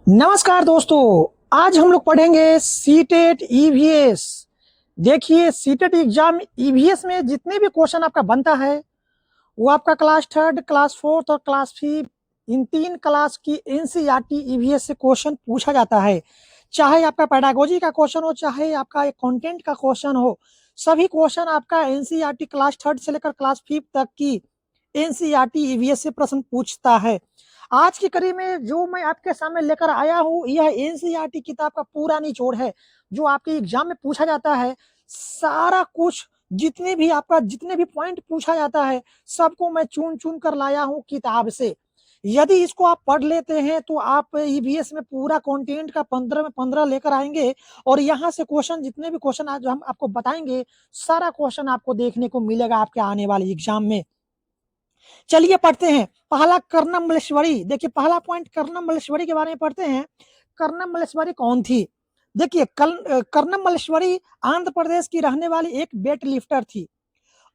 नमस्कार दोस्तों। आज हम लोग पढ़ेंगे सीटेट ईवीएस। देखिए, सीटेट एग्जाम ईवीएस में जितने भी क्वेश्चन आपका बनता है वो आपका क्लास थर्ड, क्लास फोर्थ और क्लास फिफ्थ, इन तीन क्लास की एनसीईआरटी ईवीएस से क्वेश्चन पूछा जाता है। चाहे आपका पेडागोजी का क्वेश्चन हो, चाहे आपका एक कंटेंट का क्वेश्चन हो, सभी क्वेश्चन आपका एनसीईआरटी क्लास थर्ड से लेकर क्लास फिफ्थ तक की एनसीईआरटी ईवीएस से प्रश्न पूछता है। आज की कड़ी में जो मैं आपके सामने लेकर आया हूं, यह एनसीईआरटी किताब का पूरा निचोड़ है जो आपके एग्जाम में पूछा जाता है। सारा कुछ जितने भी पॉइंट पूछा जाता है, सबको मैं चुन चुन कर लाया हूं किताब से। यदि इसको आप पढ़ लेते हैं तो आप ईवीएस में पूरा कंटेंट का 15 में 15 लेकर आएंगे। और यहाँ से क्वेश्चन, जितने भी क्वेश्चन आज हम आपको बताएंगे, सारा क्वेश्चन आपको देखने को मिलेगा आपके आने वाले एग्जाम में। चलिए पढ़ते हैं। पहला, कर्णम मल्लेश्वरी। देखिए, पहला पॉइंट कर्णम मल्लेश्वरी के बारे में पढ़ते हैं। कर्णम मल्लेश्वरी कौन थी? देखिए, कर्णम मल्लेश्वरी आंध्र प्रदेश की रहने वाली एक वेट लिफ्टर थी।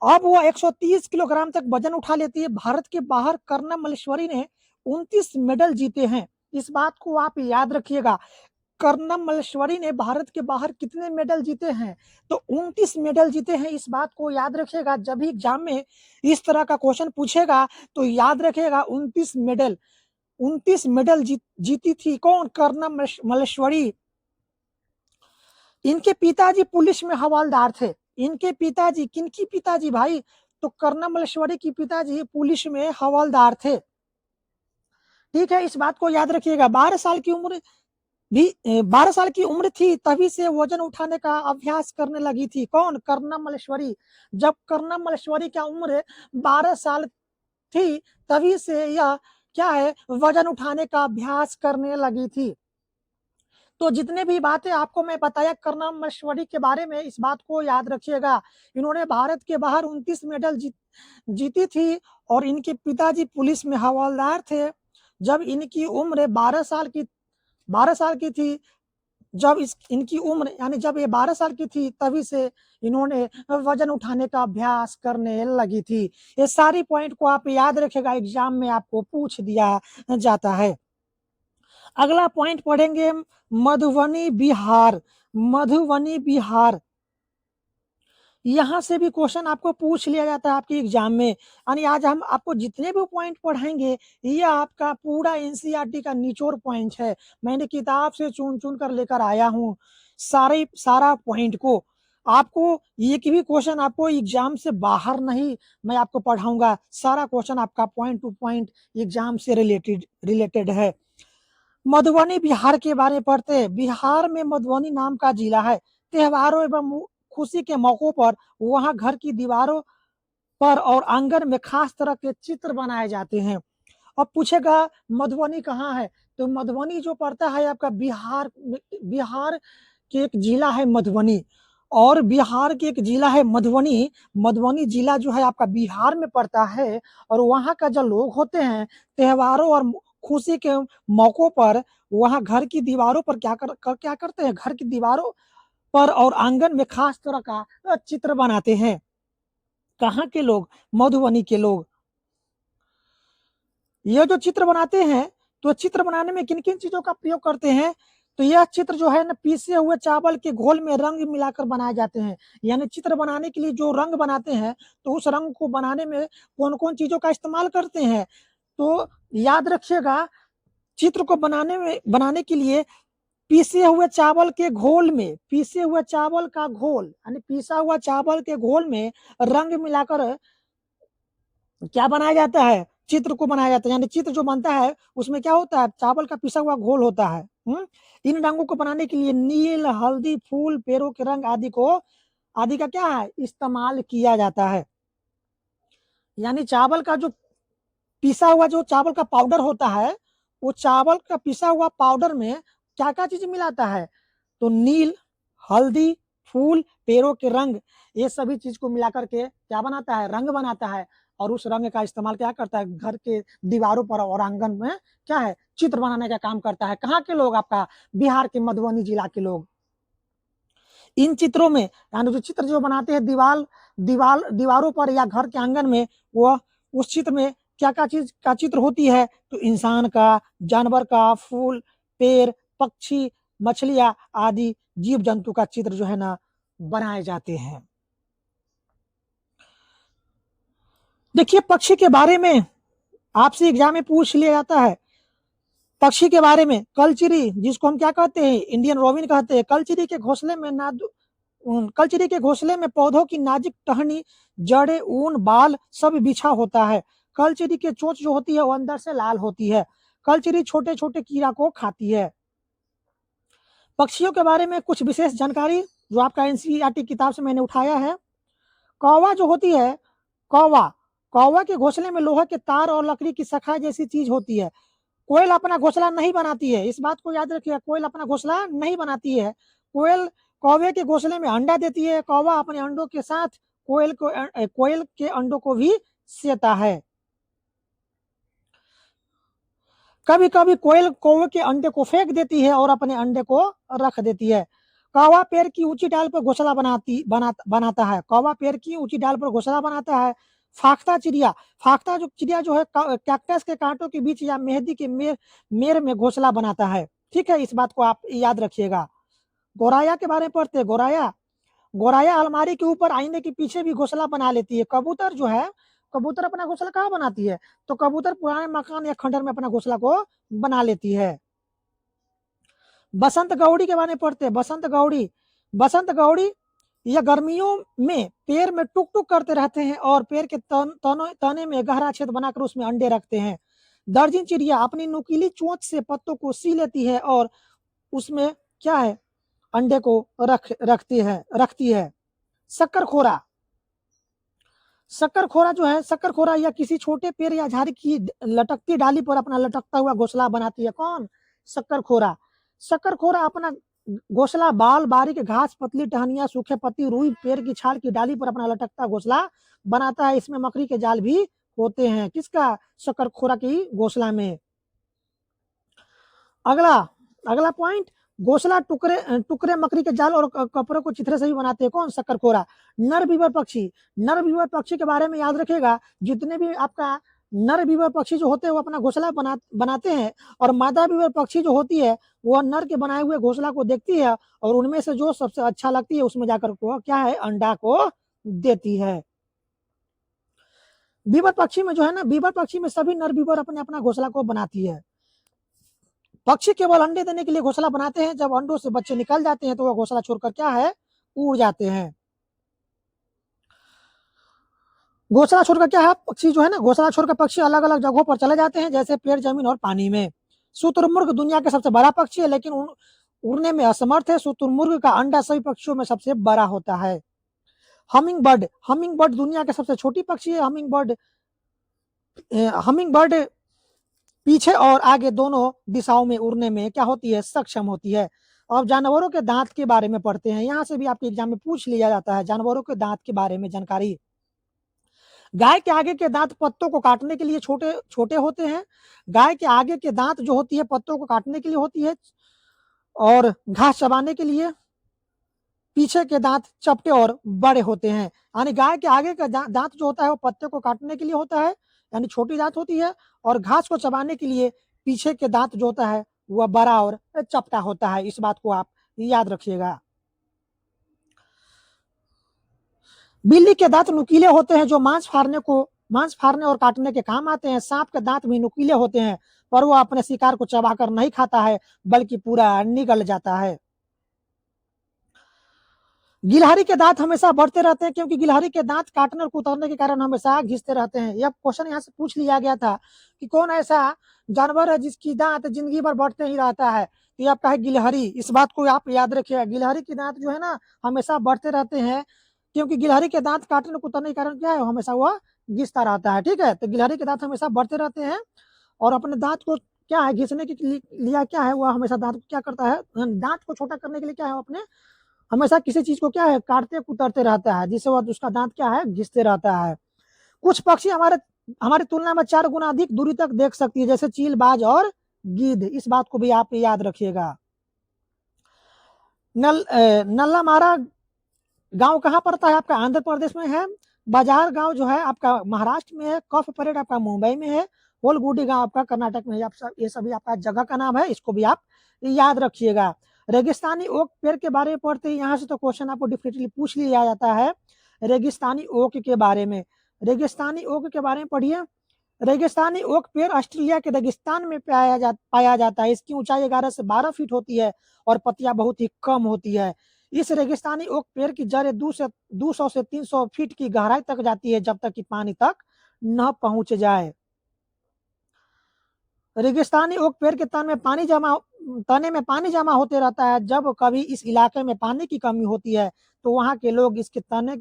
अब वो 130 किलोग्राम तक वजन उठा लेती है। भारत के बाहर कर्णम मल्लेश्वरी ने 29 मेडल जीते हैं। इस बात को आप याद रखिएगा। कर्णम मल्लेश्वरी ने भारत के बाहर कितने मेडल जीते हैं? तो 29 मेडल जीते हैं। इस बात को याद रखिएगा। जब भी एग्जाम में इस तरह का क्वेश्चन पूछेगा तो याद रखिएगा 29 मेडल जीती थी कौन? कर्णम मल्लेश्वरी। इनके पिताजी पुलिस में हवलदार थे। इनके पिताजी, किनकी पिताजी भाई? तो कर्णम मल्लेश्वरी की पिताजी पुलिस में हवलदार थे। ठीक है, इस बात को याद रखिएगा। 12 साल की उम्र थी तभी से वजन उठाने का अभ्यास करने लगी थी कौन? कर्णम मल्लेश्वरी। जब कर्णम मल्लेश्वरी की उम्र 12 साल थी तभी से यह क्या है, वजन उठाने का अभ्यास करने लगी थी। तो जितने भी बातें आपको मैं बताया कर्णम मल्लेश्वरी के बारे में, इस बात को याद रखिएगा। इन्होंने भारत के बाहर 29 मेडल जीती थी और इनके पिताजी पुलिस में हवलदार थे। जब इनकी उम्र 12 साल की थी, जब इनकी उम्र यानी जब ये 12 साल की थी तभी से इन्होंने वजन उठाने का अभ्यास करने लगी थी। ये सारी पॉइंट को आप याद रखेगा, एग्जाम में आपको पूछ दिया जाता है। अगला पॉइंट पढ़ेंगे, मधुबनी बिहार। मधुबनी बिहार, यहां से भी क्वेश्चन आपको पूछ लिया जाता है आपके एग्जाम में। यानी आज हम आपको जितने भी पॉइंट पढ़ाएंगे, ये आपका पूरा एनसीईआरटी का निचोड़ पॉइंट है। मैंने किताब से चुन चुन कर लेकर आया हूँ सारा पॉइंट को। आपको एक भी क्वेश्चन आपको एग्जाम से बाहर नहीं मैं आपको पढ़ाऊंगा। सारा क्वेश्चन आपका पॉइंट टू पॉइंट एग्जाम से रिलेटेड है। मधुबनी बिहार के बारे में पढ़ते हैं। बिहार में मधुबनी नाम का जिला है। त्योहारों एवं खुशी के मौकों पर वहां घर की दीवारों पर और आंगन में खास तरह के चित्र बनाए जाते हैं। अब पूछेगा मधुबनी कहाँ है? तो मधुबनी जो पड़ता है आपका बिहार के एक जिला है मधुबनी। और बिहार के एक जिला है मधुबनी। मधुबनी जिला जो है आपका बिहार में पड़ता है। और वहाँ का जो लोग होते हैं, त्योहारों और खुशी के मौकों पर वहाँ घर की दीवारों पर क्या करते हैं? घर की दीवारों पर और आंगन में खास तरह का चित्र बनाते हैं। कहाँ के लोग? मधुबनी के लोग। ये जो चित्र बनाते हैं, तो चित्र बनाने में किन किन चीजों का प्रयोग करते हैं? तो यह चित्र जो है ना, पीसे हुए चावल के घोल में रंग मिलाकर बनाए जाते हैं। यानी चित्र बनाने के लिए जो रंग बनाते हैं, तो उस रंग को बनाने में कौन कौन चीजों का इस्तेमाल करते हैं? तो याद रखिएगा, चित्र को बनाने के लिए पीसे हुए चावल के घोल में, पीसे हुए चावल का घोल यानी पीसा हुआ चावल के घोल में रंग मिलाकर क्या बनाया जाता है? चित्र को बनाया जाता है। यानी चित्र जो बनता है उसमें क्या होता है? चावल का पिसा हुआ घोल होता है। इन रंगों को बनाने के लिए नील, हल्दी, फूल, पेड़ों के रंग आदि का क्या है? इस्तेमाल किया जाता है। यानी चावल का जो पिसा हुआ जो चावल का पाउडर होता है, वो चावल का पिसा हुआ पाउडर में क्या क्या चीज मिलाता है? तो नील, हल्दी, फूल, पेड़ों के रंग, ये सभी चीज को मिलाकर के क्या बनाता है? रंग बनाता है। और उस रंग का इस्तेमाल क्या करता है? घर के दीवारों पर और आंगन में क्या है? चित्र बनाने का काम करता है। कहाँ के लोग? आपका बिहार के मधुबनी जिला के लोग। इन चित्रों में यानी जो चित्र जो बनाते हैं दीवारों पर या घर के आंगन में, वह उस चित्र में क्या क्या चीज का चित्र होती है? तो इंसान का, जानवर का, फूल पेड़, पक्षी, मछलियां आदि जीव जंतु का चित्र जो है ना बनाए जाते हैं। देखिए पक्षी के बारे में आपसे एग्जाम में पूछ लिया जाता है, पक्षी के बारे में कलचिरी, जिसको हम क्या कहते हैं, इंडियन रोबिन कहते हैं। कलचिरी के घोंसले में कलचिरी के घोंसले में पौधों की नाजुक टहनी, जड़ें, ऊन, बाल सब बिछा होता है। कलचिरी की चोंच जो होती है वो अंदर से लाल होती है। कलचिरी छोटे छोटे कीड़ा को खाती है। पक्षियों के बारे में कुछ विशेष जानकारी जो आपका एनसीईआरटी किताब से मैंने उठाया है। कौवा जो होती है, कौवा के घोंसले में लोहे के तार और लकड़ी की शाखा जैसी चीज होती है। कोयल अपना घोंसला नहीं बनाती है, इस बात को याद रखिए, कोयल अपना घोंसला नहीं बनाती है। कोयल कौवे के घोंसले में अंडा देती है। कौवा अपने अंडों के साथ कोयल के अंडों को भी सेता है। कभी कभी कोयल कौवे के अंडे को फेंक देती है और अपने अंडे को रख देती है। कौवा पेड़ की ऊंची डाल पर घोंसला बनाता है। कौवा पेड़ की ऊंची डाल पर घोंसला बनाता है। फाख्ता चिड़िया जो है कैक्टस के कांटों के बीच या मेहंदी के मेर में घोंसला बनाता है। ठीक है, इस बात को आप याद रखिएगा। गोराया के बारे में पढ़ते हैं। गोराया अलमारी के ऊपर आईने के पीछे भी घोंसला बना लेती है। कबूतर जो है, कबूतर अपना घोंसला कहाँ बनाती है, तो कबूतर पुराने मकान या खंडर में अपना घोंसला को बना लेती है। बसंत गौड़ी के बारे में पढ़ते हैं। बसंत गौड़ी यह गर्मियों में पेड़ में टुक टुक करते रहते हैं और पेड़ के तने में गहरा छेद बनाकर उसमें अंडे रखते हैं। दर्जन चिड़िया अपनी नुकीली चोंच से पत्तों को सी लेती है और उसमें क्या है, अंडे को रखती है। शक्करखोरा जो है, शक्करखोरा या किसी छोटे पेड़ या झाड़ी की लटकती डाली पर अपना लटकता हुआ घोंसला बनाती है। कौन? शक्करखोरा अपना घोंसला बाल, बारीक घास, पतली टहनियां, सूखे पत्ती, रुई, पेड़ की छाल की डाली पर अपना लटकता घोंसला बनाता है। इसमें मकड़ी के जाल भी होते हैं। किसका? शक्करखोरा की घोंसला में। अगला पॉइंट, घोंसला टुकड़े मकड़ी के जाल और कपड़ों को चिथड़े से भी बनाते हैं। कौन? शक्करखोरा। नर बीबर पक्षी के बारे में याद रखिएगा। जितने भी आपका नर बीबर पक्षी जो होते हैं वो अपना घोंसला बनाते हैं और मादा बीबर पक्षी जो होती है वो नर के बनाए हुए घोंसला को देखती है और उनमें से जो सबसे अच्छा लगती है उसमें जाकर को क्या है, अंडा को देती है। बीबर पक्षी में जो है ना, बीबर पक्षी में सभी नर बीबर अपने अपना घोंसला को बनाती है। पक्षी केवल अंडे देने के लिए घोंसला बनाते हैं। जब अंडों से बच्चे निकल जाते हैं तो वह घोंसला छोड़कर क्या है, उड़ जाते हैं। घोंसला छोड़कर क्या है, पक्षी जो है ना, घोंसला छोड़कर पक्षी अलग अलग जगहों पर चले जाते हैं, जैसे पेड़, जमीन और पानी में। शुतुरमुर्ग दुनिया का सबसे बड़ा पक्षी है लेकिन उड़ने में असमर्थ है। शुतुरमुर्ग का अंडा सभी पक्षियों में सबसे बड़ा होता है। हमिंग बर्ड दुनिया की सबसे छोटी पक्षी है। हमिंग बर्ड पीछे और आगे दोनों दिशाओं में उड़ने में क्या होती है, सक्षम होती है। अब जानवरों के दांत के बारे में पढ़ते हैं। यहाँ से भी आपके एग्जाम में पूछ लिया जाता है जानवरों के दांत के बारे में जानकारी। गाय के आगे के दांत पत्तों को काटने के लिए छोटे छोटे होते हैं। गाय के आगे के दांत जो होती है पत्तों को काटने के लिए होती है और घास चबाने के लिए। पीछे के दांत चपटे और बड़े होते हैं। यानी गाय के आगे का दांत जो होता है वो पत्ते को काटने के लिए होता है, यानी छोटी दांत होती है, और घास को चबाने के लिए पीछे के दांत जो होता है वह बड़ा और चपटा होता है। इस बात को आप याद रखिएगा। बिल्ली के दांत नुकीले होते हैं जो मांस फाड़ने और काटने के काम आते हैं। सांप के दांत भी नुकीले होते हैं पर वो अपने शिकार को चबाकर नहीं खाता है बल्कि पूरा निगल जाता है। गिलहरी के दांत हमेशा बढ़ते रहते हैं क्योंकि गिलहरी के दांत काटने और कुतरने के कारण हमेशा घिसते रहते हैं। यह क्वेश्चन यहाँ से पूछ लिया गया था कि कौन ऐसा जानवर है जिसकी दांत जिंदगी भर बढ़ते ही रहता है, तो यह आपका है गिलहरी। इस बात को आप याद रखिएगा। गिलहरी के दांत जो है ना हमेशा बढ़ते रहते हैं क्योंकि गिलहरी के दांत काटने कुतरने के कारण क्या है, हमेशा वह घिसता रहता है। ठीक है, तो गिलहरी के दांत हमेशा बढ़ते रहते हैं और अपने दांत को क्या है, घिसने के लिए क्या है, वह हमेशा दांत को क्या करता है, दांत को छोटा करने के लिए क्या है, अपने हमेशा किसी चीज को क्या है, काटते कुतरते रहता है, जिससे वह उसका दांत क्या है, घिसते रहता है। कुछ पक्षी हमारी तुलना में 4 गुना अधिक दूरी तक देख सकती है, जैसे चील, बाज और गिद्ध। इस बात को भी आप याद रखिएगा। नल्लामारा गांव कहाँ पड़ता है, आपका आंध्र प्रदेश में है। बाजार गांव जो है आपका महाराष्ट्र में है। कफ परेड आपका मुंबई में है। ओलगुडी गांव आपका कर्नाटक में, आप सब ये सभी आपका जगह का नाम है, इसको भी आप याद रखिएगा। रेगिस्तानी ओक पेड़ के बारे में पढ़ते हैं, यहाँ से तो क्वेश्चन आपको डिफिनेटली पूछ लिया जाता है रेगिस्तानी ओक के बारे में। रेगिस्तानी ओक के बारे में पढ़िए। रेगिस्तानी ओक पेड़ ऑस्ट्रेलिया के रेगिस्तान में पाया जाता है। इसकी ऊंचाई 11 से 12 फीट होती है और पत्तियां बहुत ही कम होती है। इस रेगिस्तानी ओक पेड़ की जड़ें 200 से 300 फीट की गहराई तक जाती है, जब तक कि पानी तक न पहुंच जाए। रेगिस्तानी ओक पेड़ के तने में पानी जमा होते रहता है। जब कभी इस इलाके में पानी की कमी होती है तो वहां के लोग इसके तने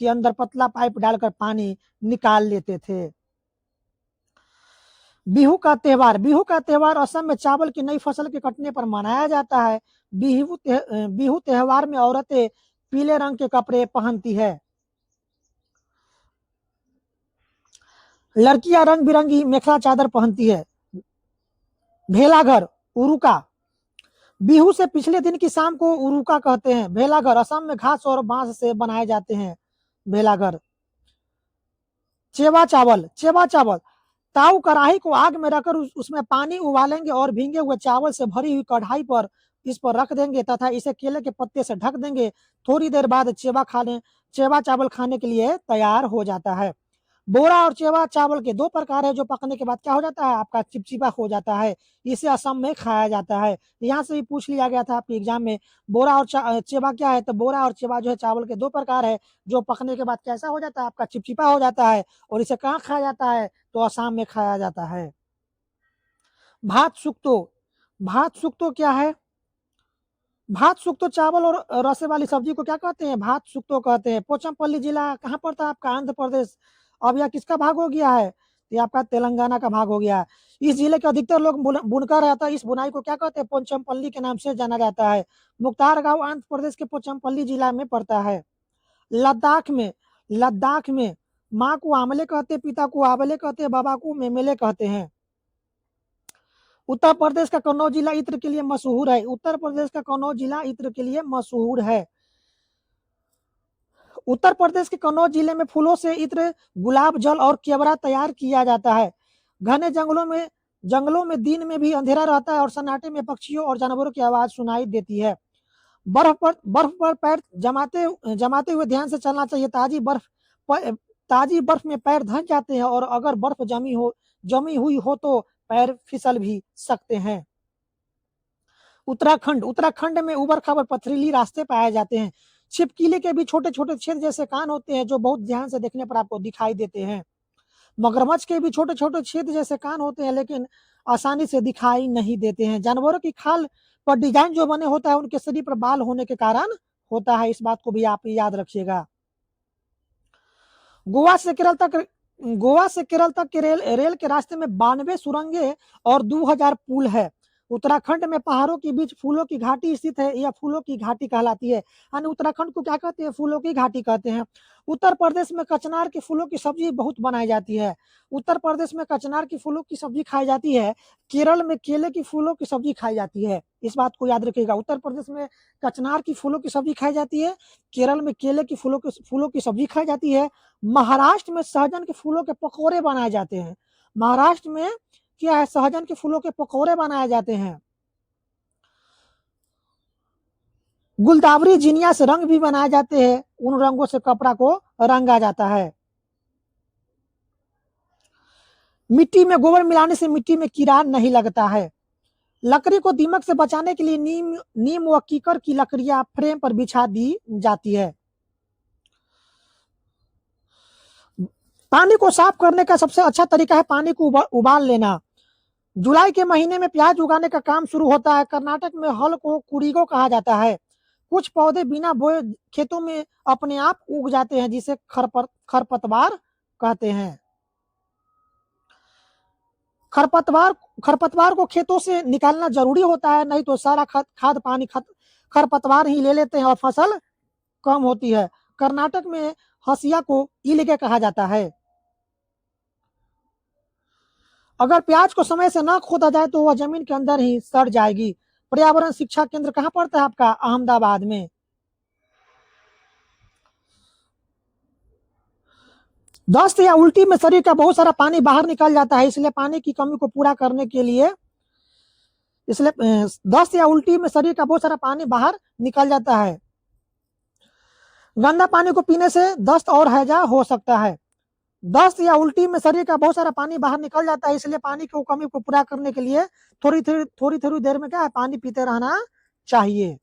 के अंदर पतला पाइप डालकर पानी निकाल लेते थे। बिहू का त्योहार असम में चावल की नई फसल के कटने पर मनाया जाता है। बिहू त्योहार में औरतें पीले रंग के कपड़े पहनती है। लड़कियां रंग बिरंगी मेखला चादर पहनती है। भेलाघर उरुका, बिहू से पिछले दिन की शाम को उरुका कहते हैं। भेलाघर असम में घास और बांस से बनाए जाते हैं। भेलाघर। चेवा चावल ताऊ कढ़ाई को आग में रखकर उसमें पानी उबालेंगे और भींगे हुए चावल से भरी हुई कढ़ाई पर इस पर रख देंगे तथा इसे केले के पत्ते से ढक देंगे। थोड़ी देर बाद चेवा चावल खाने के लिए तैयार हो जाता है। बोरा और चेवा चावल के दो प्रकार है, जो पकने के बाद क्या हो जाता है, आपका चिपचिपा हो जाता है। इसे असम में खाया जाता है। यहाँ से भी पूछ लिया गया था आपके एग्जाम में, बोरा और चेवा क्या है, तो बोरा और चेवा जो है चावल के दो प्रकार है, जो पकने के बाद कैसा हो जाता है, आपका चिपचिपा हो जाता है। और इसे कहाँ खाया जाता है, तो असम में खाया जाता है। भात सुक्तो क्या है? भात सुक्तो चावल और रसे वाली सब्जी को क्या कहते हैं, भात सुक्तो कहते हैं। पोचमपल्ली जिला कहाँ पड़ता है आपका, आंध्र प्रदेश। अब यह किसका भाग हो गया है, ये आपका तेलंगाना का भाग हो गया है। इस जिले के अधिकतर लोग बुनकर रहता है। इस बुनाई को क्या कहते हैं, पोचमपल्ली के नाम से जाना जाता है। मुख्तार गांव आंध्र प्रदेश के पोचमपल्ली जिला में पड़ता है। लद्दाख में माँ को आमले कहते, पिता को आबले कहते, बाबा को मेमेले कहते हैं। उत्तर प्रदेश का कन्नौज जिला इत्र के लिए मशहूर है। उत्तर प्रदेश का कन्नौज जिला इत्र के लिए मशहूर है। उत्तर प्रदेश के कन्नौज जिले में फूलों से इत्र, गुलाब जल और केवड़ा तैयार किया जाता है। घने जंगलों में दिन में भी अंधेरा रहता है और सन्नाटे में पक्षियों और जानवरों की आवाज सुनाई देती है। बर्फ पर पैर जमाते हुए ध्यान से चलना चाहिए। ताजी बर्फ में पैर धंस जाते हैं और अगर बर्फ जमी हुई हो तो पैर फिसल भी सकते हैं। उत्तराखंड में उबड़ खाबड़ पथरीली रास्ते पाए जाते हैं। छिपकली के भी छोटे छोटे छेद जैसे कान होते हैं, जो बहुत ध्यान से देखने पर आपको दिखाई देते हैं। मगरमच्छ के भी छोटे छोटे छेद जैसे कान होते हैं, लेकिन आसानी से दिखाई नहीं देते हैं। जानवरों की खाल पर डिजाइन जो बने होता है, उनके शरीर पर बाल होने के कारण होता है। इस बात को भी आप याद रखिएगा। गोवा से केरल तक के रेल के रास्ते में 92 सुरंगें और 2000 पुल है। उत्तराखंड में पहाड़ों के बीच फूलों की घाटी स्थित है। यह फूलों की घाटी कहलाती है। यानी उत्तराखंड को क्या कहते हैं, फूलों की घाटी कहते हैं। उत्तर प्रदेश में कचनार के फूलों की सब्जी बहुत बनाई जाती है। उत्तर प्रदेश में कचनार की फूलों की सब्जी खाई जाती है। केरल में केले की फूलों की सब्जी खाई जाती है। इस बात को याद रखिएगा। उत्तर प्रदेश में कचनार की फूलों की सब्जी खाई जाती है। केरल में केले की फूलों की सब्जी खाई जाती है। महाराष्ट्र में सहजन के फूलों के पकौड़े बनाए जाते हैं। महाराष्ट्र में क्या है, सहजन के फूलों के पकौड़े बनाए जाते हैं। गुलदावरी जिनिया से रंग भी बनाए जाते हैं। उन रंगों से कपड़ा को रंगा जाता है। मिट्टी में गोबर मिलाने से मिट्टी में कीड़ा नहीं लगता है। लकड़ी को दीमक से बचाने के लिए नीम व कीकर की लकड़ियां फ्रेम पर बिछा दी जाती है। पानी को साफ करने का सबसे अच्छा तरीका है पानी को उबाल लेना। जुलाई के महीने में प्याज उगाने का काम शुरू होता है। कर्नाटक में हल को कुड़ीगो कहा जाता है। कुछ पौधे बिना बोए खेतों में अपने आप उग जाते हैं, जिसे खरपतवार कहते हैं। खरपतवार को खेतों से निकालना जरूरी होता है, नहीं तो सारा खाद पानी खरपतवार ही ले लेते हैं और फसल कम होती है। कर्नाटक में हसिया को इलगे कहा जाता है। अगर प्याज को समय से न खोदा जाए तो वह जमीन के अंदर ही सड़ जाएगी। पर्यावरण शिक्षा केंद्र कहाँ पड़ता है आपका, अहमदाबाद में। दस्त या उल्टी में शरीर का बहुत सारा पानी बाहर निकल जाता है, इसलिए पानी की कमी को पूरा करने के लिए, इसलिए दस्त या उल्टी में शरीर का बहुत सारा पानी बाहर निकल जाता है। गंदा पानी को पीने से दस्त और हैजा हो सकता है। दस्त या उल्टी में शरीर का बहुत सारा पानी बाहर निकल जाता है, इसलिए पानी की कमी को पूरा करने के लिए थोड़ी थोड़ी देर में क्या है, पानी पीते रहना चाहिए।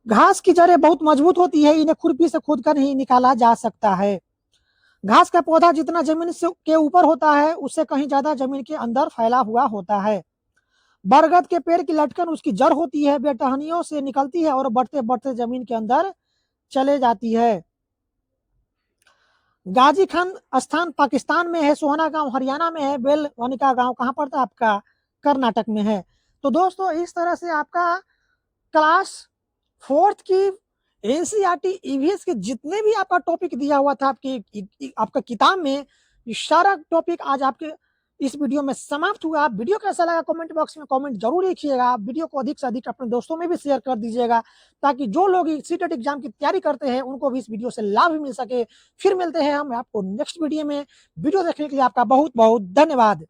घास की जड़ें बहुत मजबूत होती है, इन्हें खुरपी से खोदकर ही निकाला जा सकता है। घास का पौधा जितना जमीन से के ऊपर होता है, उससे कहीं ज्यादा जमीन के अंदर फैला हुआ होता है। बरगद के पेड़ की लटकन उसकी जड़ होती है, बेटहनियों से निकलती है और बढ़ते बढ़ते जमीन के अंदर चले जाती है। गाजी खान स्थान पाकिस्तान में है, सोहना गांव हरियाणा में है, बेलवनिका गांव कहाँ पड़ता है आपका, कर्नाटक में है। तो दोस्तों इस तरह से आपका क्लास 4th की एनसीईआरटी ईवीएस के जितने भी आपका टॉपिक दिया हुआ था आपका किताब में, ये सारा टॉपिक आज आपके इस वीडियो में समाप्त हुआ। वीडियो कैसा लगा कमेंट बॉक्स में कमेंट जरूर लिखिएगा। वीडियो को अधिक से अधिक अपने दोस्तों में भी शेयर कर दीजिएगा, ताकि जो लोग सीटेट एग्जाम की तैयारी करते हैं उनको भी इस वीडियो से लाभ मिल सके। फिर मिलते हैं हम आपको नेक्स्ट वीडियो में। वीडियो देखने के लिए आपका बहुत बहुत धन्यवाद।